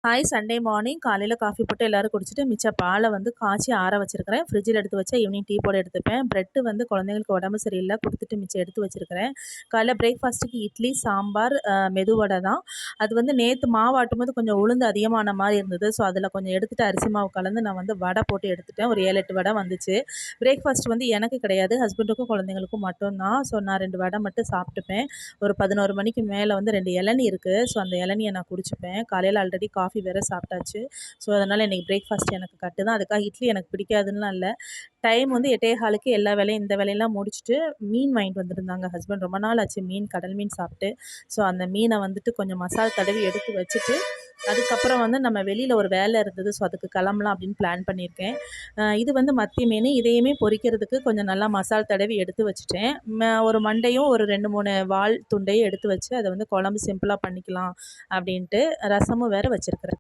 Hi Sunday morning காலையில் coffee போட்டு எல்லோரும் குடிச்சிட்டு மிச்ச பாலை வந்து காய்ச்சி ஆற வச்சுருக்கிறேன். ஃப்ரிட்ஜில் எடுத்து வச்சா ஈவினிங் டீ போட எடுத்துப்பேன். ப்ரெட்டு வந்து குழந்தைங்களுக்கு உடம்பு சரியில்லை கொடுத்துட்டு மிச்சம் எடுத்து வச்சுருக்கிறேன். காலைல பிரேக்ஃபாஸ்ட்டுக்கு இட்லி சாம்பார் மெதுவடை தான். அது வந்து நேற்று மாவு ஆட்டும்போது கொஞ்சம் உளுந்து அதிகமான மாதிரி இருந்தது. ஸோ அதில் கொஞ்சம் எடுத்துகிட்டு அரிசி மாவு கலந்து நான் வந்து வடை போட்டு எடுத்துட்டேன். ஒரு 7-8 வடை வந்துச்சு. பிரேக்ஃபாஸ்ட் வந்து எனக்கு கிடையாது, ஹஸ்பண்டுக்கும் குழந்தைங்களுக்கும் மட்டும்தான். ஸோ நான் 2 வடை மட்டும் சாப்பிட்டுப்பேன். ஒரு 11 மணிக்கு மேலே வந்து 2 இளநீ இருக்குது. ஸோ அந்த இளநியை நான் குடிச்சுப்பேன். காலையில் ஆல்ரெடி காஃபி வேறு சாப்பிட்டாச்சு. ஸோ அதனால் இன்றைக்கி பிரேக்ஃபாஸ்ட் எனக்கு கட்டு தான். அதுக்காக இட்லி எனக்கு பிடிக்காதுன்னெலாம் இல்லை. டைம் வந்து 8:15க்கு எல்லா வேலையும் இந்த வேலையெல்லாம் முடிச்சுட்டு மீன் வாங்கிட்டு வந்திருந்தாங்க ஹஸ்பண்ட். ரொம்ப நாள் ஆச்சு மீன், கடல் மீன் சாப்பிட்டு. ஸோ அந்த மீனை வந்துட்டு கொஞ்சம் மசாலா தடவி எடுத்து வச்சுட்டு அதுக்கப்புறம் வந்து நம்ம வெளியில் ஒரு வேலை இருந்தது. ஸோ அதுக்கு கிளம்பலாம் அப்படின்னு பிளான் பண்ணியிருக்கேன். இது வந்து மத்தி மீன். இதையுமே பொரிக்கிறதுக்கு கொஞ்சம் நல்லா மசால் தடவி எடுத்து வச்சுட்டேன். ஒரு மண்டையும் ஒரு 2-3 வால் துண்டையும் எடுத்து வச்சு அதை வந்து குழம்பு சிம்பிளாக பண்ணிக்கலாம் அப்படின்ட்டு ரசமும் வேறு வச்சுருக்கிறேன்.